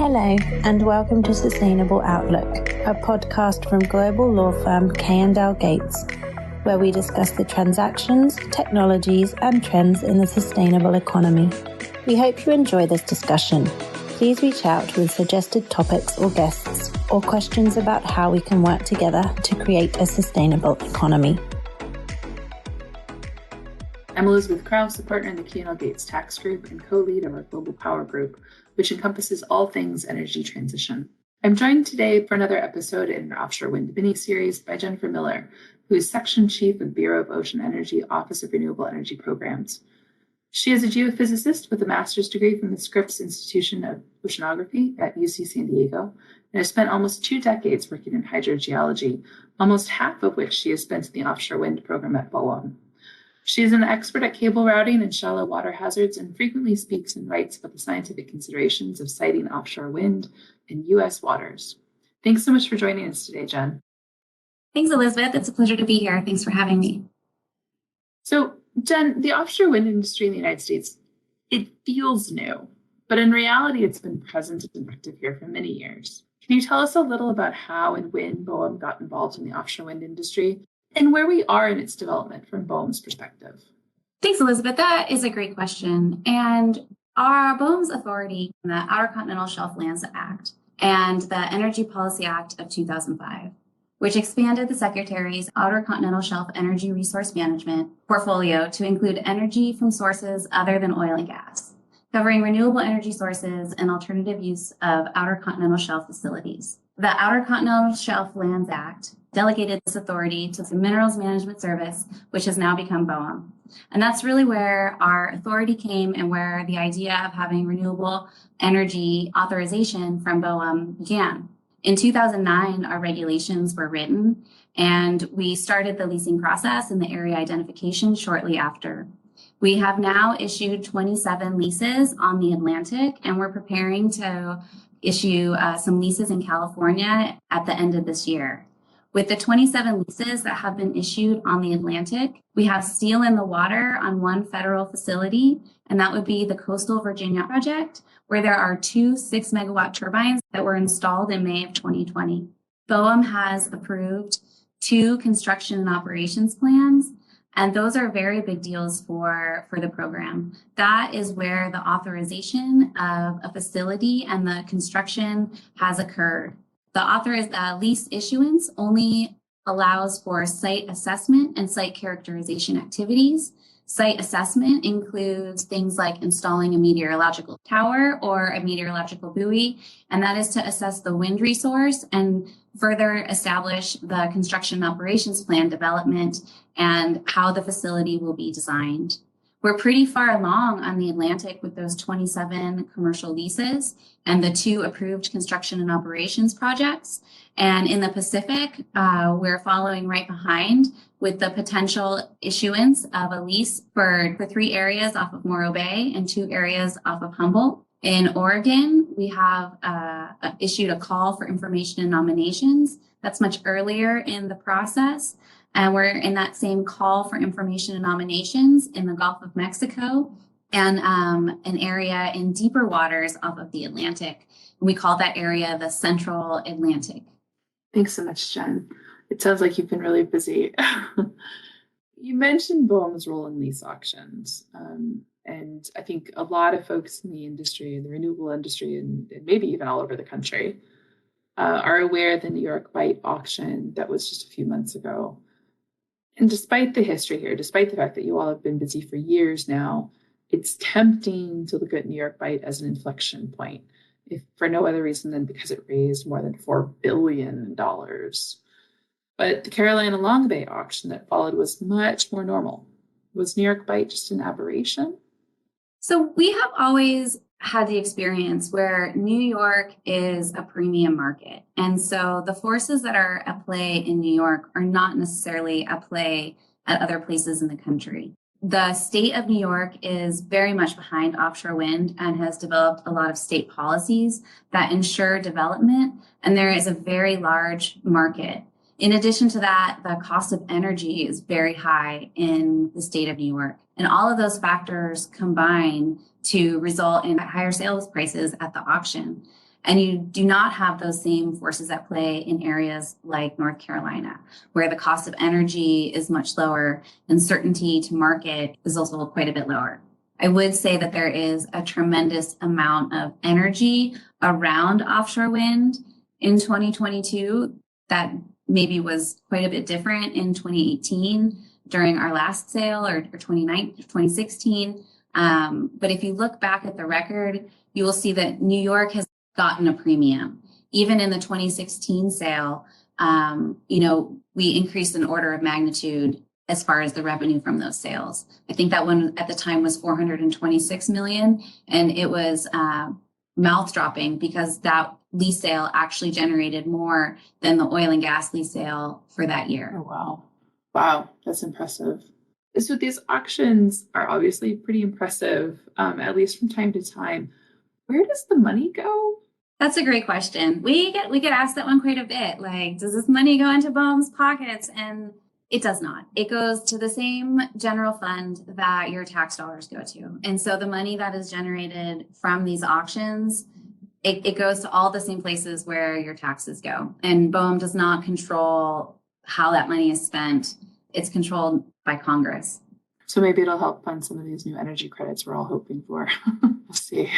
Hello, and welcome to Sustainable Outlook, a podcast from global law firm K&L Gates, where we discuss the transactions, technologies, and trends in the sustainable economy. We hope you enjoy this discussion. Please reach out with suggested topics or guests, or questions about how we can work together to create a sustainable economy. I'm Elizabeth Crouse, a partner in the K&L Gates Tax Group and co-lead of our Global Power Group, which encompasses all things energy transition. I'm joined today for another episode in our offshore wind mini-series by Jennifer Miller, who is Section Chief of Bureau of Ocean Energy, Office of Renewable Energy Programs. She is a geophysicist with a master's degree from the Scripps Institution of Oceanography at UC San Diego, and has spent almost 2 decades working in hydrogeology, almost half of which she has spent in the offshore wind program at BOEM. She is an expert at cable routing and shallow water hazards and frequently speaks and writes about the scientific considerations of siting offshore wind in U.S. waters. Thanks so much for joining us today, Jen. Thanks, Elizabeth. It's a pleasure to be here. Thanks for having me. So, Jen, the offshore wind industry in the United States, it feels new, but in reality, it's been present and active here for many years. Can you tell us a little about how and when BOEM got involved in the offshore wind industry and where we are in its development from BOEM's perspective? Thanks, Elizabeth. That is a great question. And our BOEM's authority, the Outer Continental Shelf Lands Act and the Energy Policy Act of 2005, which expanded the Secretary's Outer Continental Shelf Energy Resource Management portfolio to include energy from sources other than oil and gas, covering renewable energy sources and alternative use of Outer Continental Shelf facilities. The Outer Continental Shelf Lands Act delegated this authority to the Minerals Management Service, which has now become BOEM. And that's really where our authority came and where the idea of having renewable energy authorization from BOEM began. In 2009, our regulations were written, and we started the leasing process and the area identification shortly after. We have now issued 27 leases on the Atlantic, and we're preparing to issue some leases in California at the end of this year. With the 27 leases that have been issued on the Atlantic, we have steel in the water on one federal facility, and that would be the Coastal Virginia project, where there are 2 6-megawatt turbines that were installed in May of 2020. BOEM has approved 2 construction and operations plans, and those are very big deals for the program. That is where the authorization of a facility and the construction has occurred. The lease issuance only allows for site assessment and site characterization activities. Site assessment includes things like installing a meteorological tower or a meteorological buoy, and that is to assess the wind resource and further establish the construction and operations plan development and how the facility will be designed. We're pretty far along on the Atlantic with those 27 commercial leases and the 2 approved construction and operations projects. And in the Pacific, we're following right behind with the potential issuance of a lease for 3 areas off of Morro Bay and 2 areas off of Humboldt. In Oregon, we have issued a call for information and nominations. That's much earlier in the process. And we're in that same call for information and nominations in the Gulf of Mexico and an area in deeper waters off of the Atlantic. We call that area the Central Atlantic. Thanks so much, Jen. It sounds like you've been really busy. You mentioned BOEM's role in lease auctions. And I think a lot of folks in the industry, the renewable industry, and maybe even all over the country, are aware of the New York Bight auction that was just a few months ago. And despite the history here, despite the fact that you all have been busy for years now, it's tempting to look at New York Bight as an inflection point, if for no other reason than because it raised more than $4 billion. But the Carolina Long Bay auction that followed was much more normal. Was New York Bight just an aberration? So we have always had the experience where New York is a premium market. And so the forces that are at play in New York are not necessarily at play at other places in the country. The state of New York is very much behind offshore wind and has developed a lot of state policies that ensure development. And there is a very large market. In addition to that, the cost of energy is very high in the state of New York. And all of those factors combine to result in higher sales prices at the auction. And you do not have those same forces at play in areas like North Carolina, where the cost of energy is much lower and certainty to market is also quite a bit lower. I would say that there is a tremendous amount of energy around offshore wind in 2022 that maybe was quite a bit different in 2018 during our last sale or 2016. But if you look back at the record, you will see that New York has gotten a premium. Even in the 2016 sale, we increased an order of magnitude as far as the revenue from those sales. I think that one at the time was $426 million, and it was mouth dropping because that lease sale actually generated more than the oil and gas lease sale for that year. Oh, wow. Wow, that's impressive. So these auctions are obviously pretty impressive, at least from time to time. Where does the money go? That's a great question. We get asked that one quite a bit. Like, does this money go into BOEM's pockets? And it does not. It goes to the same general fund that your tax dollars go to. And so the money that is generated from these auctions, it goes to all the same places where your taxes go. And BOEM does not control how that money is spent. It's controlled by Congress. So maybe it'll help fund some of these new energy credits we're all hoping for. We'll see.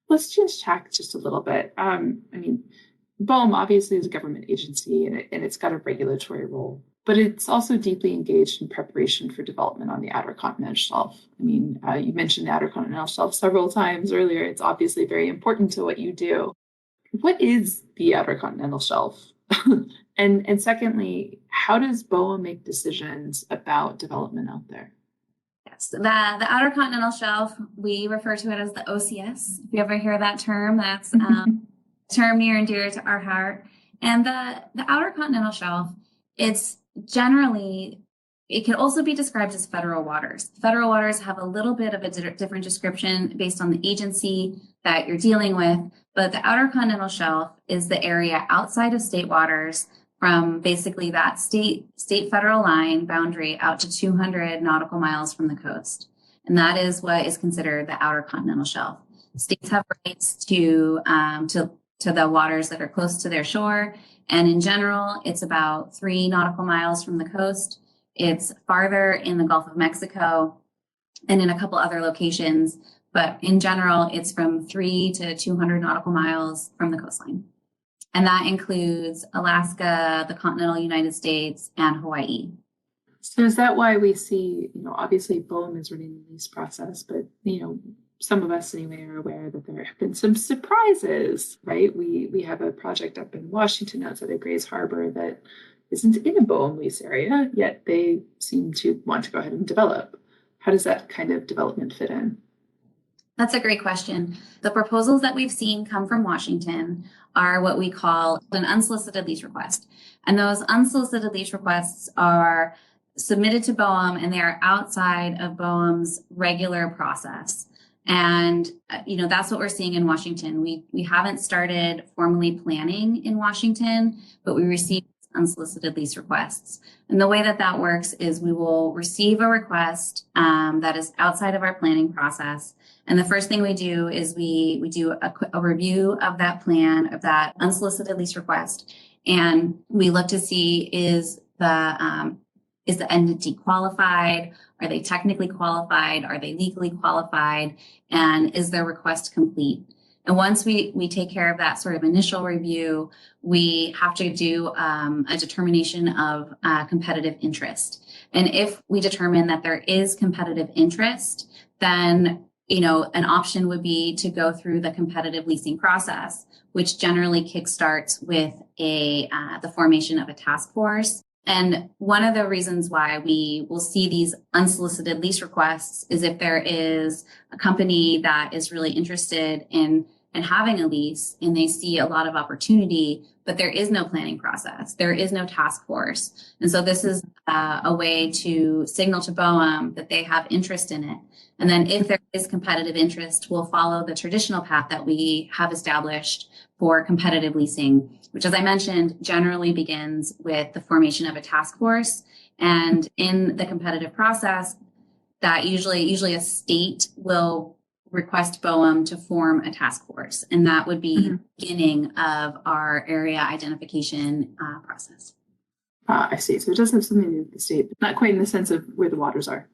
Let's change tack just a little bit. BOEM obviously is a government agency and it's got a regulatory role, but it's also deeply engaged in preparation for development on the Outer Continental Shelf. You mentioned the Outer Continental Shelf several times earlier. It's obviously very important to what you do. What is the Outer Continental Shelf? And secondly, how does BOEM make decisions about development out there? Yes, the Outer Continental Shelf, we refer to it as the OCS. If you ever hear that term, that's a term near and dear to our heart. And the Outer Continental Shelf, it can also be described as federal waters. Federal waters have a little bit of a different description based on the agency that you're dealing with, but the Outer Continental Shelf is the area outside of state waters from basically that state federal line boundary out to 200 nautical miles from the coast. And that is what is considered the Outer Continental Shelf. States have rights to the waters that are close to their shore. And in general, it's about 3 nautical miles from the coast. It's farther in the Gulf of Mexico and in a couple other locations. But in general, it's from 3 to 200 nautical miles from the coastline. And that includes Alaska, the continental United States, and Hawaii. So is that why we see, obviously BOEM is running the lease process, but, some of us anyway are aware that there have been some surprises, right? We have a project up in Washington outside of Grays Harbor that isn't in a BOEM lease area, yet they seem to want to go ahead and develop. How does that kind of development fit in? That's a great question. The proposals that we've seen come from Washington are what we call an unsolicited lease request. And those unsolicited lease requests are submitted to BOEM and they are outside of BOEM's regular process. And, that's what we're seeing in Washington. We haven't started formally planning in Washington, but we received unsolicited lease requests. And the way that works is we will receive a request that is outside of our planning process. And the first thing we do is we do a review of that plan, of that unsolicited lease request. And we look to see is the entity qualified? Are they technically qualified? Are they legally qualified? And is their request complete? And once we take care of that sort of initial review, we have to do a determination of competitive interest. And if we determine that there is competitive interest, then an option would be to go through the competitive leasing process, which generally kickstarts with the formation of a task force. And one of the reasons why we will see these unsolicited lease requests is if there is a company that is really interested in having a lease and they see a lot of opportunity, but there is no planning process. There is no task force. And so this is a way to signal to BOEM that they have interest in it. And then if there is competitive interest, we'll follow the traditional path that we have established for competitive leasing, which, as I mentioned, generally begins with the formation of a task force. And in the competitive process, that usually a state will request BOEM to form a task force. And that would be the beginning of our area identification process. I see. So it does have something to do with the state, but not quite in the sense of where the waters are.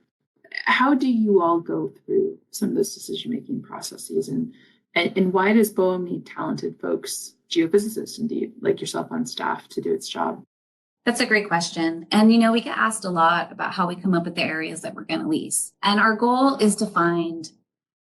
How do you all go through some of those decision-making processes? And why does BOEM need talented folks, geophysicists indeed, like yourself on staff to do its job? That's a great question. And, we get asked a lot about how we come up with the areas that we're going to lease. And our goal is to find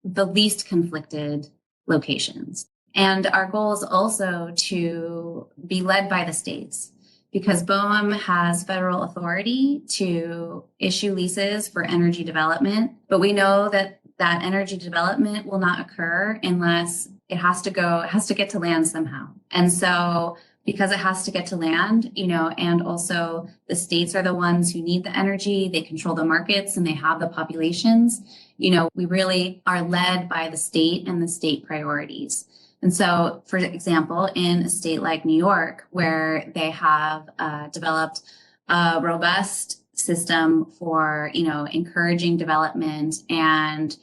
the least conflicted locations. And our goal is also to be led by the states, because BOEM has federal authority to issue leases for energy development. But we know that energy development will not occur unless it has to get to land somehow. And so because it has to get to land, and also the states are the ones who need the energy, they control the markets and they have the populations, we really are led by the state and the state priorities. And so, for example, in a state like New York, where they have developed a robust system for, encouraging development and,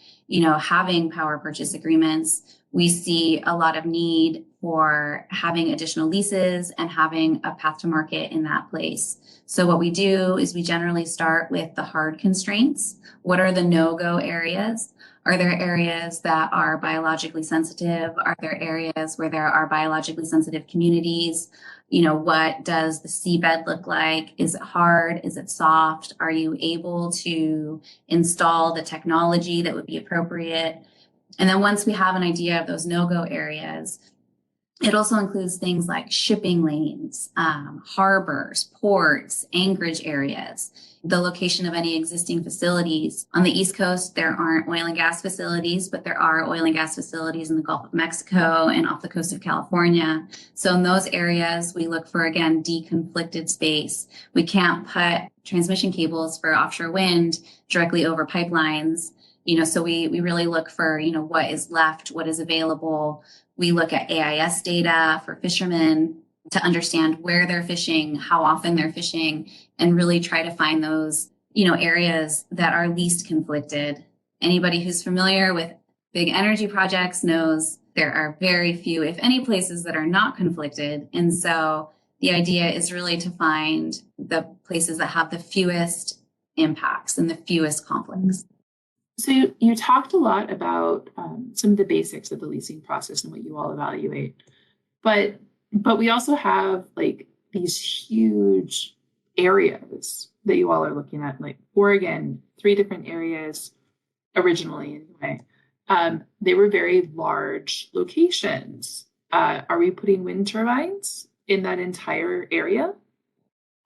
having power purchase agreements, we see a lot of need for having additional leases and having a path to market in that place. So what we do is we generally start with the hard constraints. What are the no-go areas? Are there areas that are biologically sensitive? Are there areas where there are biologically sensitive communities? What does the seabed look like? Is it hard? Is it soft? Are you able to install the technology that would be appropriate? And then once we have an idea of those no-go areas, it also includes things like shipping lanes, harbors, ports, anchorage areas, the location of any existing facilities. On the East Coast, there aren't oil and gas facilities, but there are oil and gas facilities in the Gulf of Mexico and off the coast of California. So in those areas, we look for, again, deconflicted space. We can't put transmission cables for offshore wind directly over pipelines. So we really look for, what is left, what is available. We look at AIS data for fishermen to understand where they're fishing, how often they're fishing, and really try to find those, areas that are least conflicted. Anybody who's familiar with big energy projects knows there are very few, if any, places that are not conflicted. And so the idea is really to find the places that have the fewest impacts and the fewest conflicts. So you talked a lot about some of the basics of the leasing process and what you all evaluate, but we also have like these huge areas that you all are looking at, like Oregon, 3 different areas originally anyway. They were very large locations. Are we putting wind turbines in that entire area?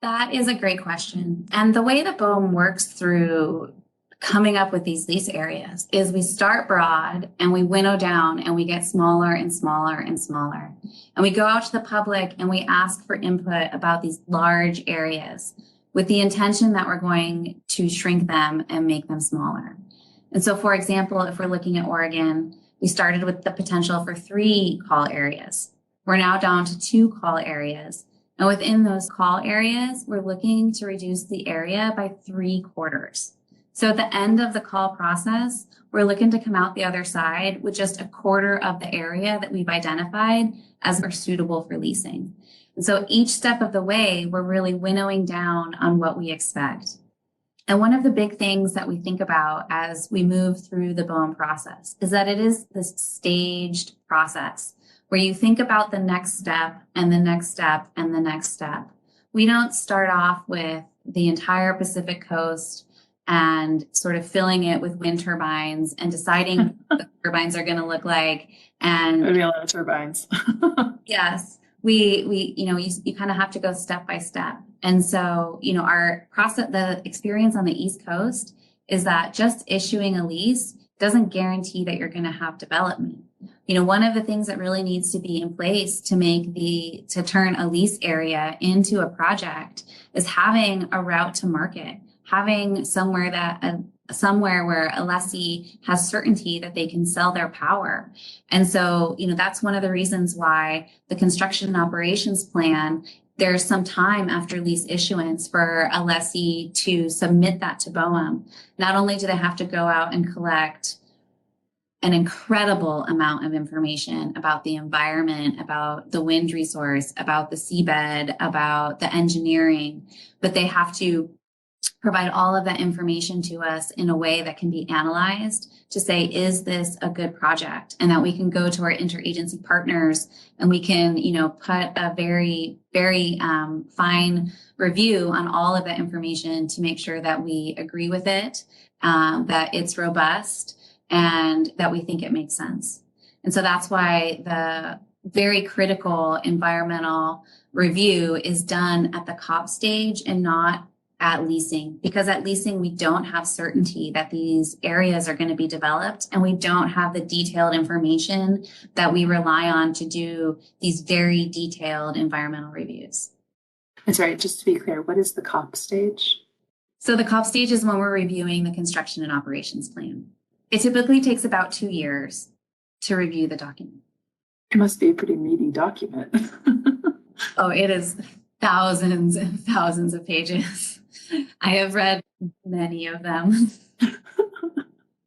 That is a great question. And the way that BOEM works through coming up with these lease areas is we start broad and we winnow down and we get smaller and smaller and smaller. And we go out to the public and we ask for input about these large areas with the intention that we're going to shrink them and make them smaller. And so, for example, if we're looking at Oregon, we started with the potential for 3 call areas. We're now down to 2 call areas. And within those call areas, we're looking to reduce the area by 3/4. So at the end of the call process, we're looking to come out the other side with just 1/4 of the area that we've identified as are suitable for leasing. And so each step of the way, we're really winnowing down on what we expect. And one of the big things that we think about as we move through the BOEM process is that it is this staged process where you think about the next step and the next step and the next step. We don't start off with the entire Pacific coast and sort of filling it with wind turbines and deciding what the turbines are going to look like. And there'd be a lot of turbines. Yes, you kind of have to go step by step. And so, our process, the experience on the East Coast is that just issuing a lease doesn't guarantee that you're going to have development. One of the things that really needs to be in place to turn a lease area into a project is having a route to market, having somewhere where a lessee has certainty that they can sell their power. And so, that's one of the reasons why the construction and operations plan, there's some time after lease issuance for a lessee to submit that to BOEM. Not only do they have to go out and collect an incredible amount of information about the environment, about the wind resource, about the seabed, about the engineering, but they have to provide all of that information to us in a way that can be analyzed to say, is this a good project? And that we can go to our interagency partners and we can, put a very, very fine review on all of that information to make sure that we agree with it, that it's robust, and that we think it makes sense. And so that's why the very critical environmental review is done at the COP stage and not at leasing, because at leasing, we don't have certainty that these areas are going to be developed, and we don't have the detailed information that we rely on to do these very detailed environmental reviews. I'm sorry, just to be clear, what is the COP stage? So the COP stage is when we're reviewing the construction and operations plan. It typically takes about 2 years to review the document. It must be a pretty meaty document. Oh, it is thousands and thousands of pages. I have read many of them.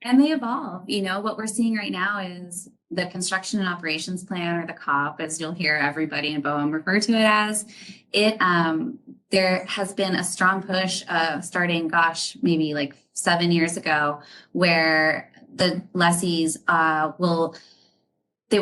And they evolve. What we're seeing right now is the construction and operations plan, or the COP, as you'll hear everybody in BOEM refer to it as. There has been a strong push starting, maybe like 7 years ago, where the lessees will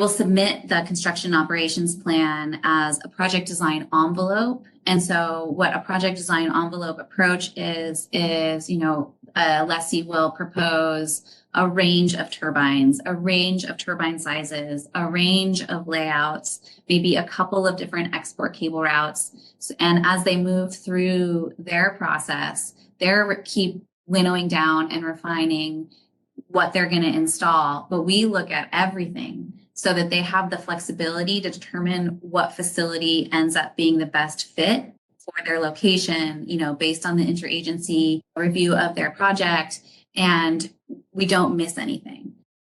submit the construction operations plan as a project design envelope. And so what a project design envelope approach is, a lessee will propose a range of turbines, a range of turbine sizes, a range of layouts, maybe a couple of different export cable routes. And as they move through their process, they keep winnowing down and refining what they're going to install. But we look at everything so that they have the flexibility to determine what facility ends up being the best fit for their location, based on the interagency review of their project, and we don't miss anything.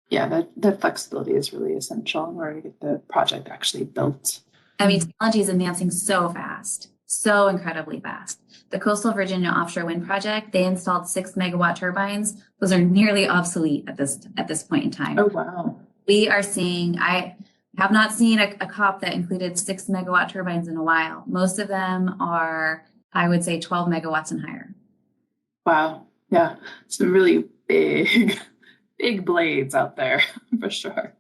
Yeah, that flexibility is really essential in order to get the project actually built. Technology is advancing so fast, so incredibly fast. The Coastal Virginia offshore wind project, they installed 6 megawatt turbines. Those are nearly obsolete at this point in time. Oh, wow. We are seeing, I have not seen a COP that included 6 megawatt turbines in a while. Most of them are, I would say, 12 megawatts and higher. Wow. Yeah. Some really big blades out there for sure.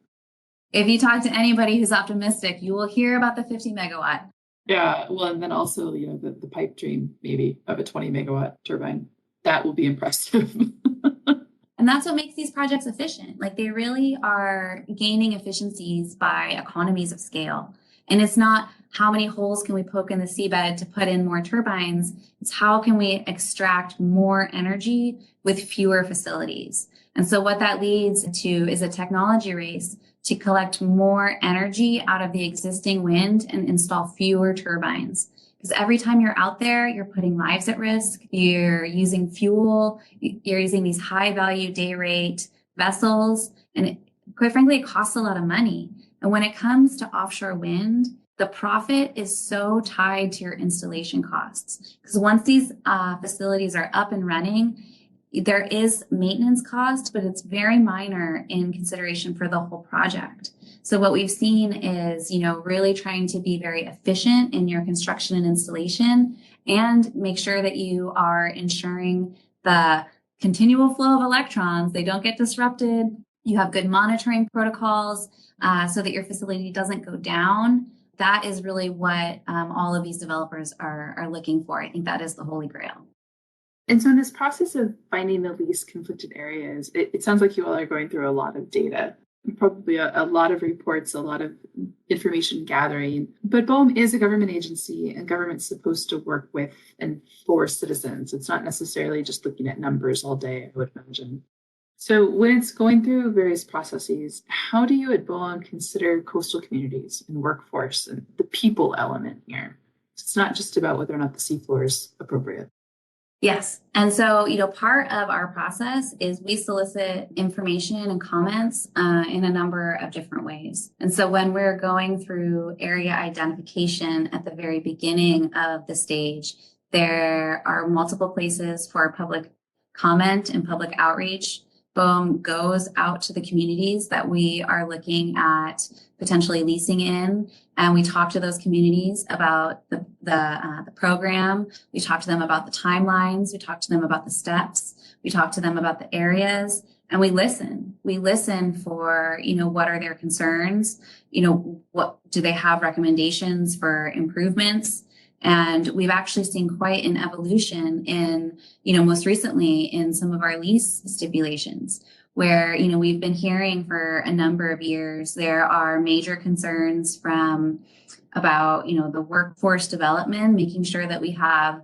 If you talk to anybody who's optimistic, you will hear about the 50 megawatt. Yeah. Well, and then also, the pipe dream maybe of a 20 megawatt turbine. That will be impressive. And that's what makes these projects efficient. Like, they really are gaining efficiencies by economies of scale. And it's not how many holes can we poke in the seabed to put in more turbines. It's how can we extract more energy with fewer facilities. And so what that leads to is a technology race to collect more energy out of the existing wind and install fewer turbines. Because every time you're out there, you're putting lives at risk, you're using fuel, you're using these high value day rate vessels, and quite frankly, it costs a lot of money. And when it comes to offshore wind, the profit is so tied to your installation costs. Because once these facilities are up and running, there is maintenance cost, but it's very minor in consideration for the whole project. So what we've seen is, really trying to be very efficient in your construction and installation, and make sure that you are ensuring the continual flow of electrons. They don't get disrupted. You have good monitoring protocols so that your facility doesn't go down. That is really what all of these developers are looking for. I think that is the holy grail. And so in this process of finding the least conflicted areas, it sounds like you all are going through a lot of data, probably a lot of reports, a lot of information gathering. But BOEM is a government agency, and government's supposed to work with and for citizens. It's not necessarily just looking at numbers all day, I would imagine. So when it's going through various processes, how do you at BOEM consider coastal communities and workforce and the people element here? It's not just about whether or not the seafloor is appropriate. Yes. And so, part of our process is we solicit information and comments in a number of different ways. And so when we're going through area identification at the very beginning of the stage, there are multiple places for public comment and public outreach. BOEM goes out to the communities that we are looking at potentially leasing in, and we talk to those communities about the program. We talk to them about the timelines. We talk to them about the steps. We talk to them about the areas, and we listen. We listen for, what are their concerns? What do they have recommendations for improvements? And we've actually seen quite an evolution in, most recently in some of our lease stipulations where, we've been hearing for a number of years, there are major concerns about, the workforce development, making sure that we have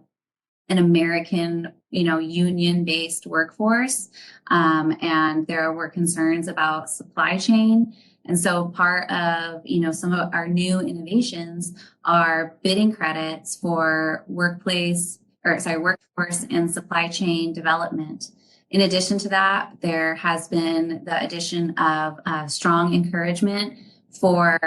an American, union-based workforce. And there were concerns about supply chain. And so part of, some of our new innovations are bidding credits for workforce and supply chain development. In addition to that, there has been the addition of strong encouragement for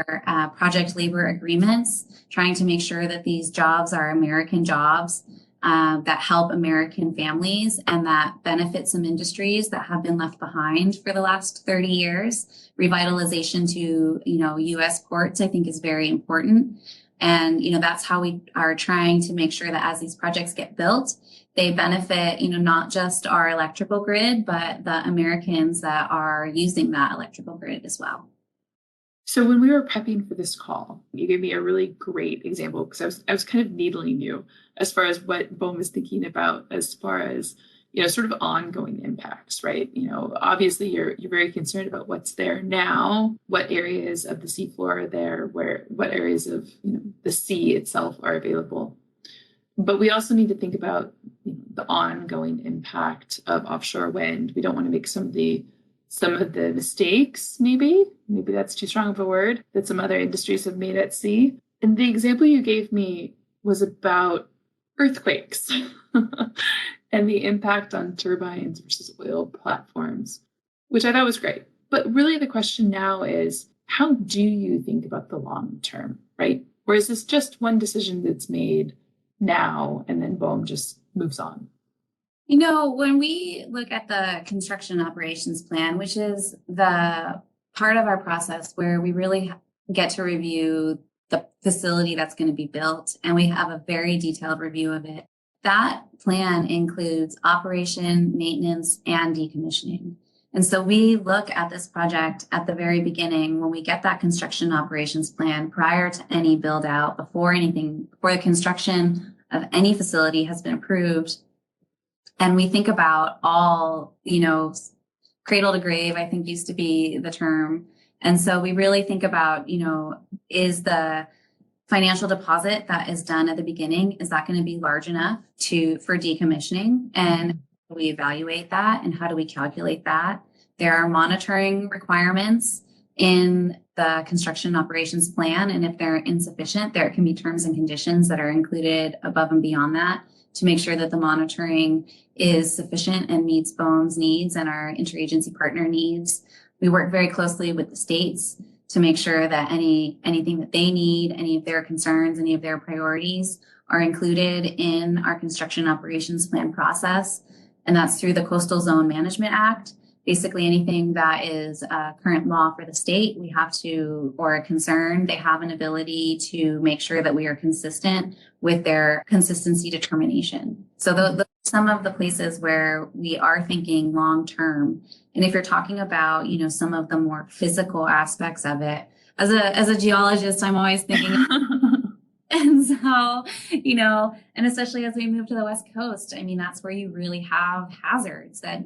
project labor agreements, trying to make sure that these jobs are American jobs that help American families and that benefit some industries that have been left behind for the last 30 years. Revitalization to, U.S. ports, I think, is very important. And, that's how we are trying to make sure that as these projects get built, they benefit, not just our electrical grid, but the Americans that are using that electrical grid as well. So when we were prepping for this call, you gave me a really great example because I was kind of needling you as far as what BOEM is thinking about as far as, sort of ongoing impacts, right? Obviously you're very concerned about what's there now, what areas of the seafloor are there, what areas of the sea itself are available. But we also need to think about the ongoing impact of offshore wind. We don't want to make some of the mistakes, maybe that's too strong of a word, that some other industries have made at sea. And the example you gave me was about earthquakes and the impact on turbines versus oil platforms, which I thought was great. But really the question now is, how do you think about the long term, right? Or is this just one decision that's made now and then BOEM just moves on? When we look at the construction operations plan, which is the part of our process where we really get to review the facility that's going to be built, and we have a very detailed review of it, that plan includes operation, maintenance, and decommissioning. And so we look at this project at the very beginning when we get that construction operations plan prior to any build out, before the construction of any facility has been approved. And we think about all, cradle to grave, I think used to be the term. And so we really think about, is the financial deposit that is done at the beginning, is that going to be large enough for decommissioning? And how do we evaluate that? And how do we calculate that? There are monitoring requirements in the construction operations plan. And if they're insufficient, there can be terms and conditions that are included above and beyond that to make sure that the monitoring is sufficient and meets BOEM's needs and our interagency partner needs. We work very closely with the states to make sure that anything that they need, any of their concerns, any of their priorities are included in our construction operations plan process. And that's through the Coastal Zone Management Act. Basically anything that is current law for the state, we have to, or a concern, they have an ability to make sure that we are consistent with their consistency determination. So those are some of the places where we are thinking long-term. And if you're talking about, some of the more physical aspects of it, as a geologist, I'm always thinking, and so, and especially as we move to the West Coast, I mean, that's where you really have hazards that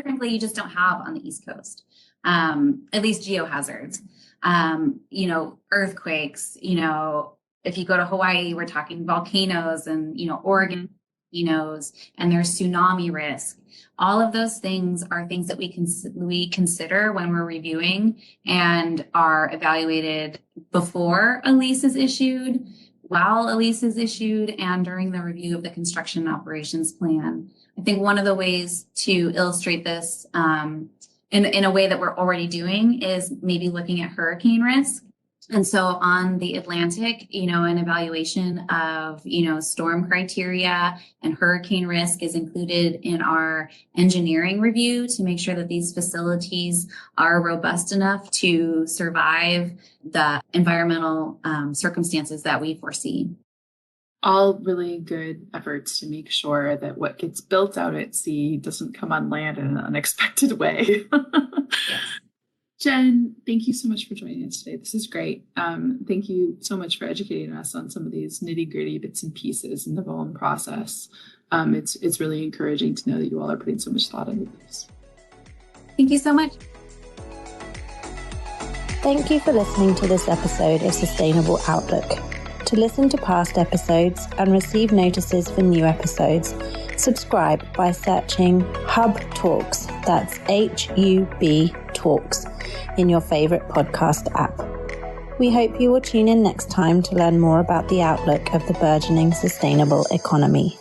frankly you just don't have on the East Coast, at least geohazards, earthquakes, if you go to Hawaii, we're talking volcanoes and, Oregon, and there's tsunami risk. All of those things are things that we consider when we're reviewing and are evaluated before a lease is issued, while a lease is issued, and during the review of the construction operations plan. I think one of the ways to illustrate this in a way that we're already doing is maybe looking at hurricane risk. And so on the Atlantic, an evaluation of, storm criteria and hurricane risk is included in our engineering review to make sure that these facilities are robust enough to survive the environmental circumstances that we foresee. All really good efforts to make sure that what gets built out at sea doesn't come on land in an unexpected way. Yes. Jen, thank you so much for joining us today. This is great. Thank you so much for educating us on some of these nitty-gritty bits and pieces in the BOEM process. It's really encouraging to know that you all are putting so much thought into this. Thank you so much. Thank you for listening to this episode of Sustainable Outlook. To listen to past episodes and receive notices for new episodes, subscribe by searching Hub Talks, that's HUB Talks, in your favorite podcast app. We hope you will tune in next time to learn more about the outlook of the burgeoning sustainable economy.